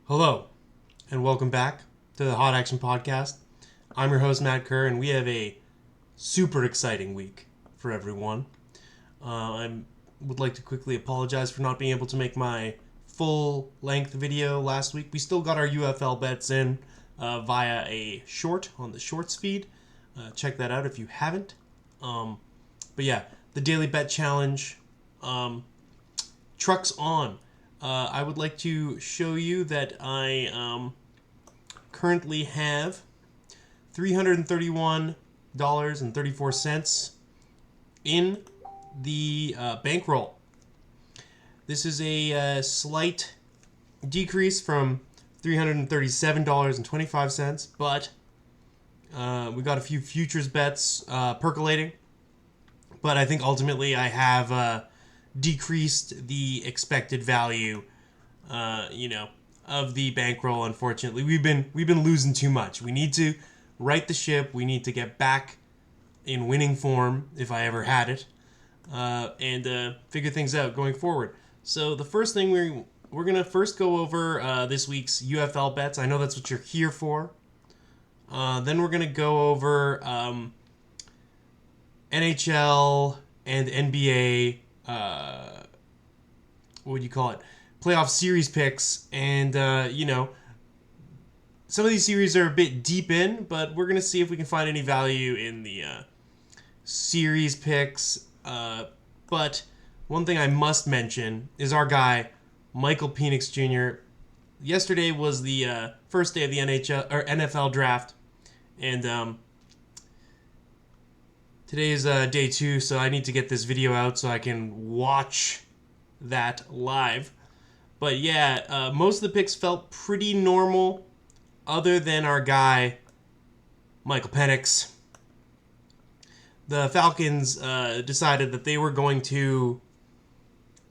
Hello, and welcome back to the Hot Action Podcast. I'm your host, Matt Kerr, and we have a super exciting week for everyone. I would like to quickly apologize for not being able to make my full-length video last week. We still got our UFL bets in via a short on the Shorts feed. Check that out if you haven't. But yeah, the Daily Bet Challenge trucks on. I would like to show you that I currently have $331.34 in the bankroll. This is a slight decrease from $337.25, but we got a few futures bets percolating. But I think ultimately I have decreased the expected value, of the bankroll. Unfortunately, we've been losing too much. We need to right the ship. We need to get back in winning form, if I ever had it, and figure things out going forward. So the first thing we're gonna first go over this week's UFL bets. I know that's what you're here for. Then we're gonna go over NHL and NBA. What would you call it? Playoff series picks, and some of these series are a bit deep in, but we're gonna see if we can find any value in the series picks. But one thing I must mention is our guy Michael Penix Jr. Yesterday was the first day of the NFL draft, and today is day 2, so I need to get this video out so I can watch that live. But yeah, most of the picks felt pretty normal, other than our guy, Michael Penix. The Falcons decided that they were going to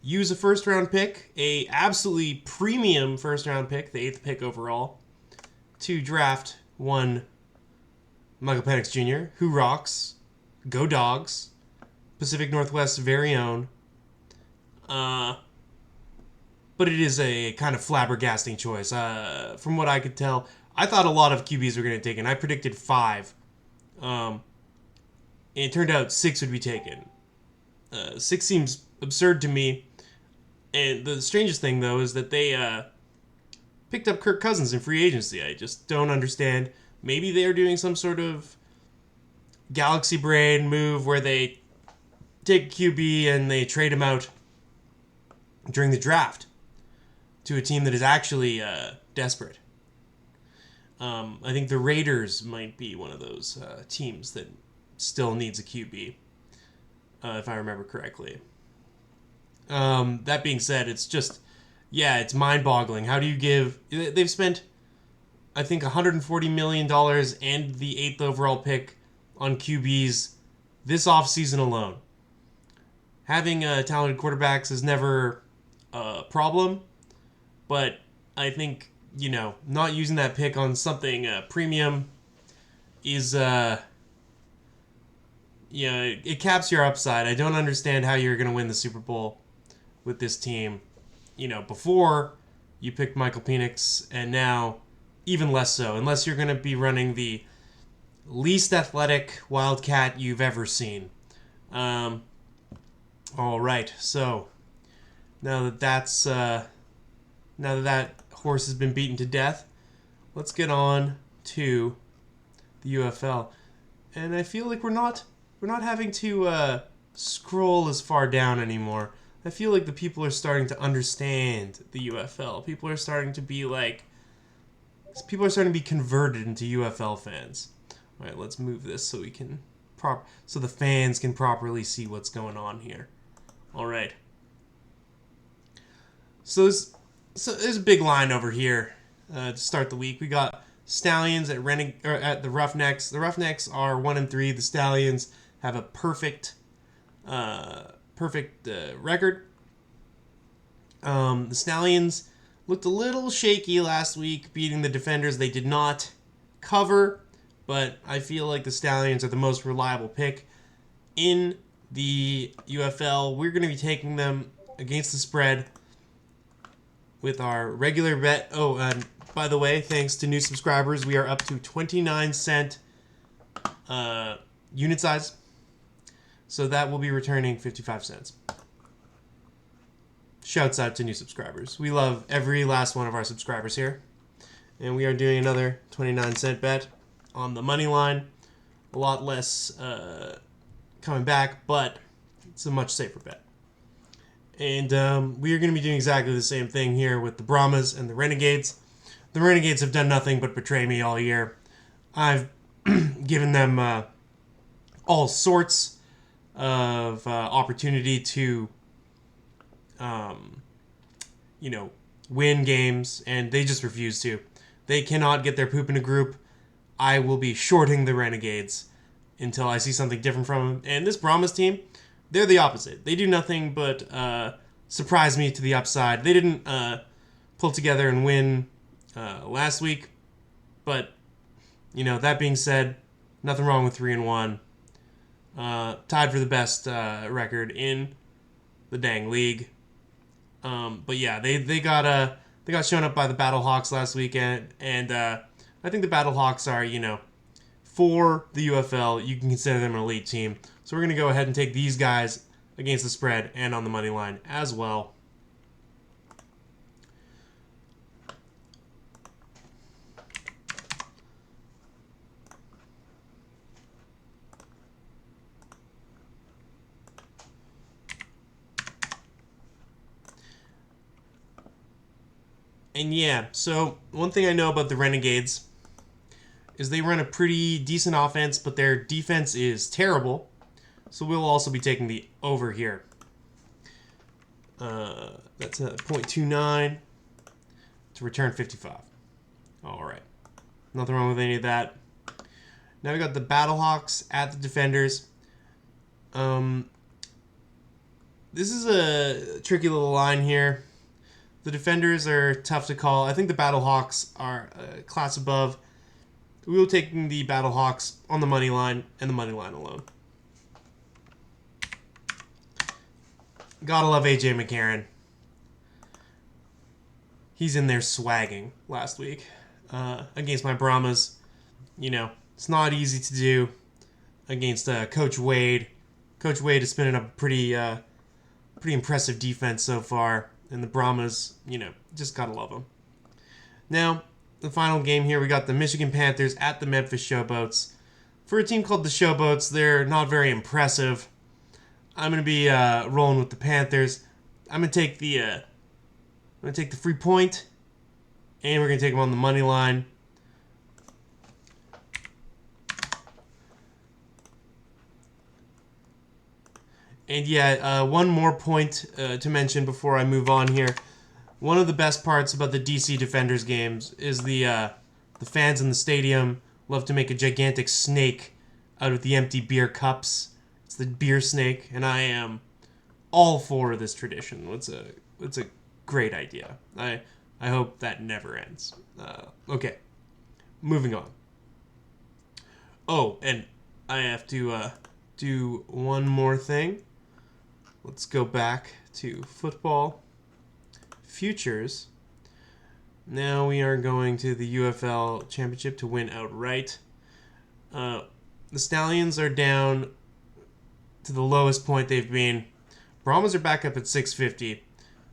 use a first-round pick, a absolutely premium first-round pick, the 8th pick overall, to draft one Michael Penix Jr., who rocks. Go Dogs, Pacific Northwest's very own. But it is a kind of flabbergasting choice. From what I could tell, I thought a lot of QBs were going to take it. I predicted 5. And it turned out 6 would be taken. 6 seems absurd to me. And the strangest thing, though, is that they picked up Kirk Cousins in free agency. I just don't understand. Maybe they are doing some sort of galaxy brain move where they take a QB and they trade him out during the draft to a team that is actually desperate. I think the Raiders might be one of those teams that still needs a QB, if I remember correctly. That being said, it's just, it's mind-boggling. How do you give... They've spent, I think, $140 million and the 8th overall pick on QBs this offseason alone. Having talented quarterbacks is never a problem, but I think, not using that pick on something premium is, it caps your upside. I don't understand how you're going to win the Super Bowl with this team. Before you picked Michael Penix, and now even less so, unless you're going to be running the least athletic Wildcat you've ever seen. All right, so now that that horse has been beaten to death, let's get on to the UFL. And I feel like we're not having to scroll as far down anymore. I feel like the people are starting to understand the UFL. People are starting to be converted into UFL fans. All right, let's move this so we can so the fans can properly see what's going on here. All right. So there's a big line over here to start the week. We got Stallions at the Roughnecks. The Roughnecks are 1-3. The Stallions have a perfect record. The Stallions looked a little shaky last week, beating the Defenders. They did not cover, but I feel like the Stallions are the most reliable pick in the UFL. We're going to be taking them against the spread with our regular bet. Oh, and by the way, thanks to new subscribers, we are up to 29-cent unit size. So that will be returning 55 cents. Shouts out to new subscribers. We love every last one of our subscribers here. And we are doing another 29-cent bet on the money line. A lot less coming back, but it's a much safer bet. And we are going to be doing exactly the same thing here with the Brahmas and the Renegades. The Renegades have done nothing but betray me all year. I've given them all sorts of opportunity to, win games, and they just refuse to. They cannot get their poop in a group. I will be shorting the Renegades until I see something different from them. And this Brahmas team, they're the opposite. They do nothing but surprise me to the upside. They didn't pull together and win last week, but that being said, nothing wrong with 3-1. Tied for the best record in the dang league. But yeah, they got shown up by the Battlehawks last weekend, and I think the Battlehawks are for the UFL, you can consider them an elite team. So we're going to go ahead and take these guys against the spread and on the money line as well. And yeah, so one thing I know about the Renegades is they run a pretty decent offense, but their defense is terrible. So we'll also be taking the over here. That's a 0.29 to return 55. All right. Nothing wrong with any of that. Now we got the Battlehawks at the Defenders. This is a tricky little line here. The Defenders are tough to call. I think the Battlehawks are a class above. We will take the Battlehawks on the money line and the money line alone. Gotta love AJ McCarron. He's in there swagging last week against my Brahmas. It's not easy to do against Coach Wade. Coach Wade is spinning up a pretty impressive defense so far. And the Brahmas, just gotta love them. Now, the final game here, we got the Michigan Panthers at the Memphis Showboats. For a team called the Showboats, they're not very impressive. I'm gonna be rolling with the Panthers. I'm gonna take the free point, and we're gonna take them on the money line. And yeah, one more point to mention before I move on here. One of the best parts about the DC Defenders games is the fans in the stadium love to make a gigantic snake out of the empty beer cups. It's the beer snake, and I am all for this tradition. It's a great idea. I hope that never ends. Okay, moving on. Oh, and I have to do one more thing. Let's go back to football futures. Now we are going to the UFL championship to win outright. The Stallions are down to the lowest point they've been. Brahmas are back up at 650.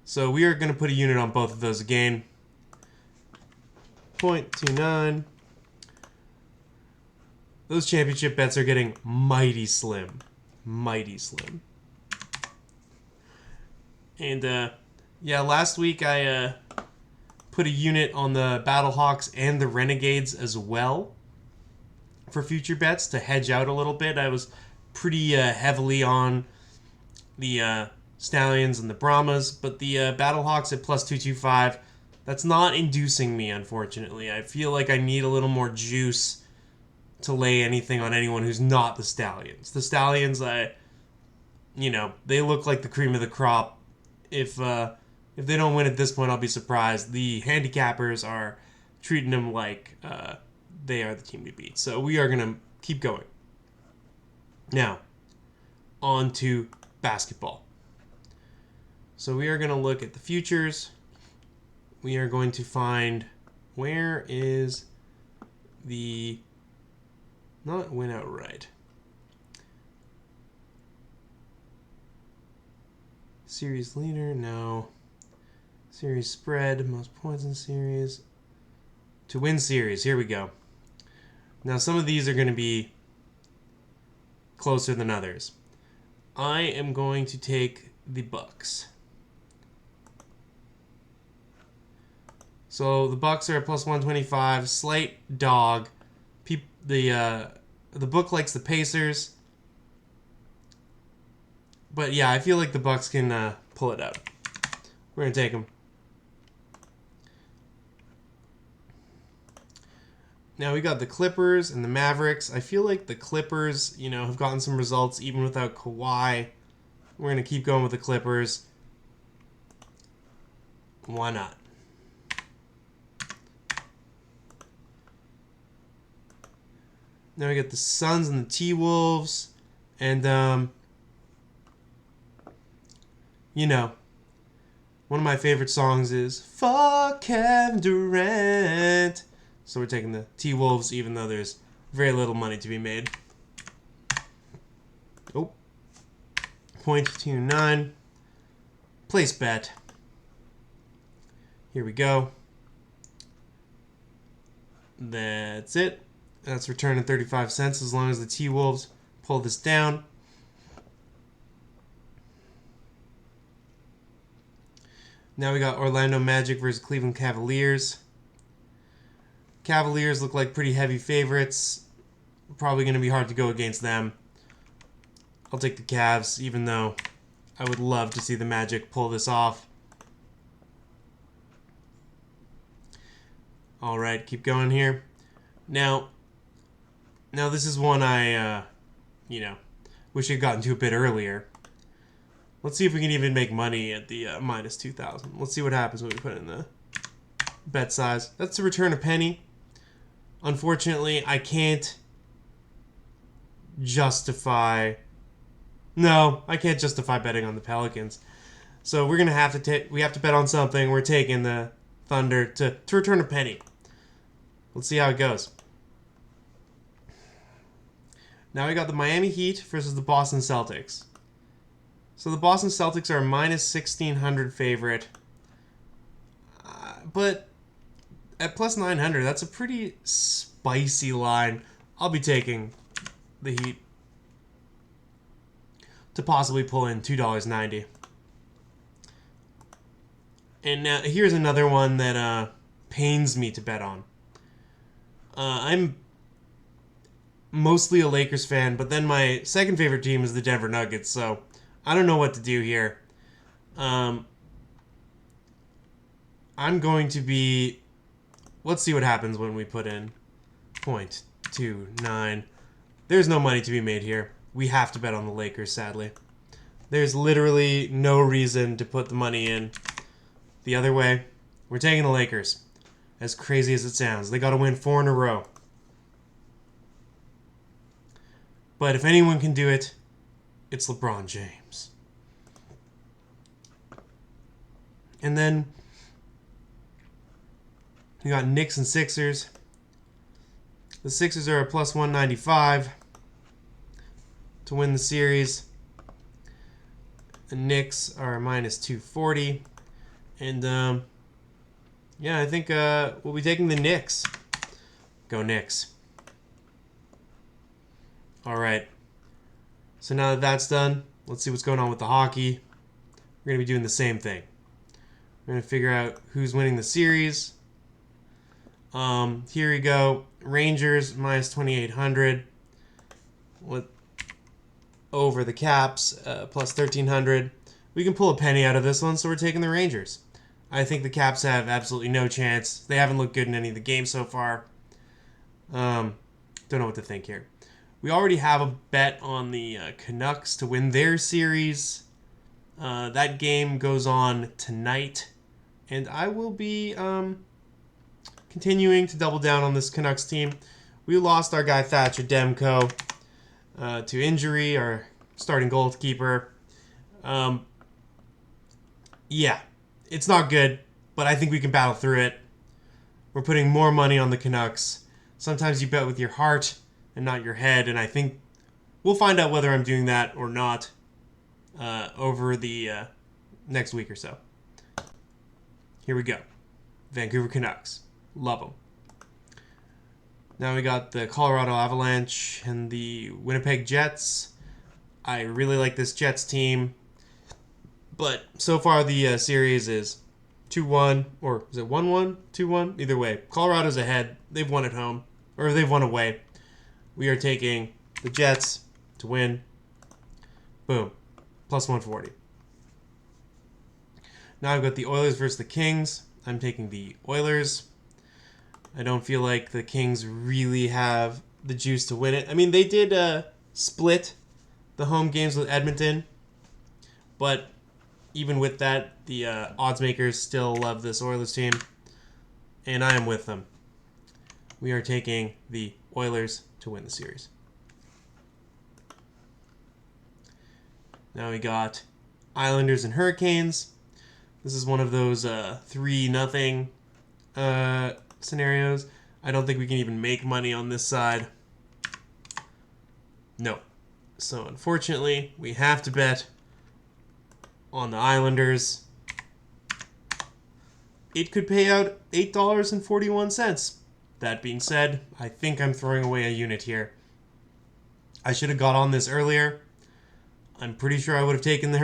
So we are going to put a unit on both of those again. 0.29. Those championship bets are getting mighty slim. Mighty slim. And last week I put a unit on the Battlehawks and the Renegades as well for future bets to hedge out a little bit. I was pretty heavily on the Stallions and the Brahmas, but the Battlehawks at plus 225, that's not inducing me, unfortunately. I feel like I need a little more juice to lay anything on anyone who's not the Stallions. The Stallions, they look like the cream of the crop. If they don't win at this point, I'll be surprised. The handicappers are treating them like they are the team to beat. So we are going to keep going. Now, on to basketball. So we are going to look at the futures. we are going to find, where is the, not win outright. Series leader, no. Series spread, most points in series. To win series, here we go. Now some of these are going to be closer than others. I am going to take the Bucks. So the Bucks are at plus 125, slight dog. The book likes the Pacers, but yeah, I feel like the Bucks can pull it out. We're gonna take them. Now we got the Clippers and the Mavericks. I feel like the Clippers, have gotten some results even without Kawhi. We're gonna keep going with the Clippers. Why not? Now we got the Suns and the T-Wolves. And, one of my favorite songs is Fuck Kevin Durant. So we're taking the T-Wolves, even though there's very little money to be made. Oh. 0.29. Place bet. Here we go. That's it. That's returning 35 cents as long as the T-Wolves pull this down. Now we got Orlando Magic versus Cleveland Cavaliers. Cavaliers look like pretty heavy favorites. Probably going to be hard to go against them. I'll take the Cavs, even though I would love to see the Magic pull this off. All right, keep going here. Now this is one I, wish I'd gotten to a bit earlier. Let's see if we can even make money at the minus 2,000. Let's see what happens when we put in the bet size. That's to return a penny. Unfortunately, I can't justify... No, I can't justify betting on the Pelicans. So we're going to have to we have to bet on something. We're taking the Thunder to return a penny. Let's see how it goes. Now we got the Miami Heat versus the Boston Celtics. So the Boston Celtics are a minus 1,600 favorite. But at plus 900, that's a pretty spicy line. I'll be taking the Heat to possibly pull in $2.90. And now here's another one that pains me to bet on. I'm mostly a Lakers fan, but then my second favorite team is the Denver Nuggets, so I don't know what to do here. I'm going to be... Let's see what happens when we put in 0.29. There's no money to be made here. We have to bet on the Lakers, sadly. There's literally no reason to put the money in the other way. We're taking the Lakers. As crazy as it sounds. They got to win 4 in a row. But if anyone can do it, it's LeBron James. And then we got Knicks and Sixers. The Sixers are a plus 195 to win the series. The Knicks are a minus 240. And, yeah, I think we'll be taking the Knicks. Go Knicks. All right. So now that that's done, let's see what's going on with the hockey. We're going to be doing the same thing. We're going to figure out who's winning the series. Here we go. Rangers minus 2,800. Over the Caps plus 1,300. We can pull a penny out of this one, so we're taking the Rangers. I think the Caps have absolutely no chance. They haven't looked good in any of the games so far. Don't know what to think here. We already have a bet on the Canucks to win their series. That game goes on tonight. And I will be continuing to double down on this Canucks team. We lost our guy Thatcher Demko to injury, our starting goalkeeper. Yeah, it's not good. but I think we can battle through it. We're putting more money on the Canucks. Sometimes you bet with your heart and not your head, and I think we'll find out whether I'm doing that or not over the next week or so. Here we go. Vancouver Canucks. Love them. Now we got the Colorado Avalanche and the Winnipeg Jets. I really like this Jets team. But so far the series is 2-1, or is it 1-1? 2-1? Either way. Colorado's ahead. They've won at home. Or they've won away. We are taking the Jets to win. Boom. Plus 140. Now I've got the Oilers versus the Kings. I'm taking the Oilers. I don't feel like the Kings really have the juice to win it. I mean, they did split the home games with Edmonton. But even with that, the odds makers still love this Oilers team. And I am with them. We are taking the Oilers to win the series. Now we got Islanders and Hurricanes. This is one of those 3-0 scenarios. I don't think we can even make money on this side. No. So unfortunately, we have to bet on the Islanders. It could pay out $8.41. That being said, I think I'm throwing away a unit here. I should have got on this earlier. I'm pretty sure I would have taken the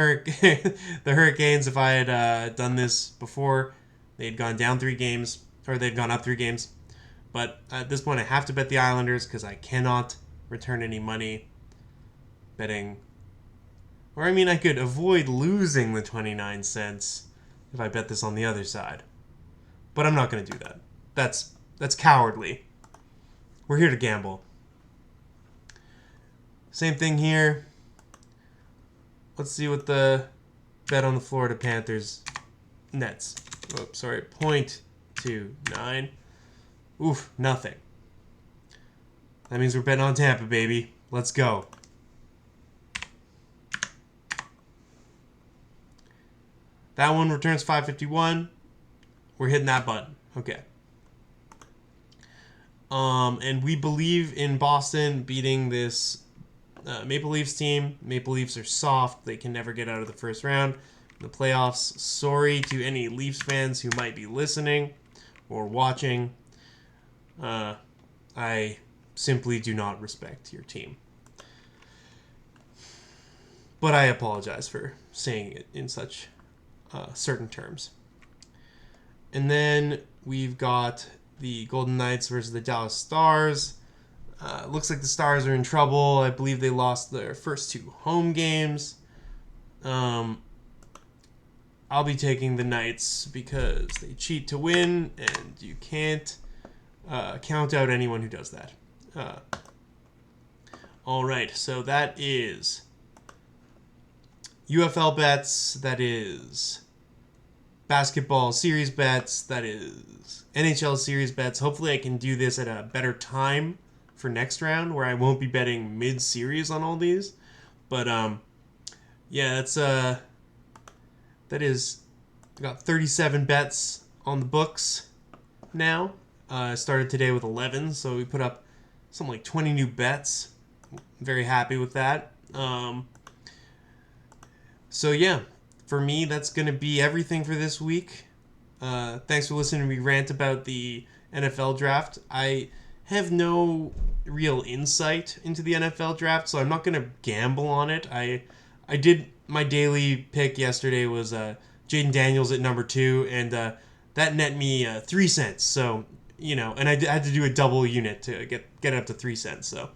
Hurricanes if I had done this before. They had gone down 3 games, or they'd gone up 3 games. But at this point, I have to bet the Islanders because I cannot return any money betting. Or, I mean, I could avoid losing the 29 cents if I bet this on the other side. But I'm not going to do that. That's cowardly. We're here to gamble. Same thing here. Let's see what the bet on the Florida Panthers nets. Oh, sorry, 0.29. Oof, nothing. That means we're betting on Tampa, baby. Let's go. That one returns 551. We're hitting that button. Okay. And we believe in Boston beating this Maple Leafs team. Maple Leafs are soft. They can never get out of the first round in the playoffs. Sorry to any Leafs fans who might be listening or watching. I simply do not respect your team. But I apologize for saying it in such certain terms. And then we've got the Golden Knights versus the Dallas Stars. Looks like the Stars are in trouble. I believe they lost their first 2 home games. I'll be taking the Knights because they cheat to win, and you can't count out anyone who does that. All right, so that is UFL bets. That is basketball series bets. That is NHL series bets. Hopefully I can do this at a better time for next round where I won't be betting mid-series on all these. But yeah, that's that is, I got 37 bets on the books now. I started today with 11, so we put up something like 20 new bets. Very happy with that. So yeah, for me, that's going to be everything for this week. Thanks for listening to me rant about the NFL draft. I have no real insight into the NFL draft, so I'm not going to gamble on it. I did, my daily pick yesterday was Jaden Daniels at number 2, and that net me 3 cents. So, you know, and I had to do a double unit to get it up to 3 cents. So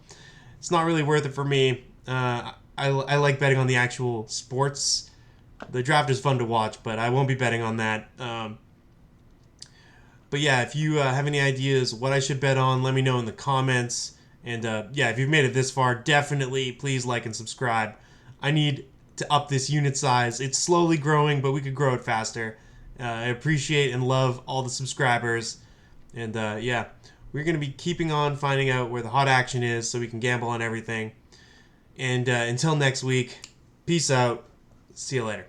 it's not really worth it for me. I like betting on the actual sports. The draft is fun to watch, but I won't be betting on that. But yeah, if you have any ideas what I should bet on, let me know in the comments. And yeah, if you've made it this far, definitely please like and subscribe. I need to up this unit size. It's slowly growing, but we could grow it faster. I appreciate and love all the subscribers. And yeah, we're going to be keeping on finding out where the hot action is so we can gamble on everything. And until next week, peace out. See you later.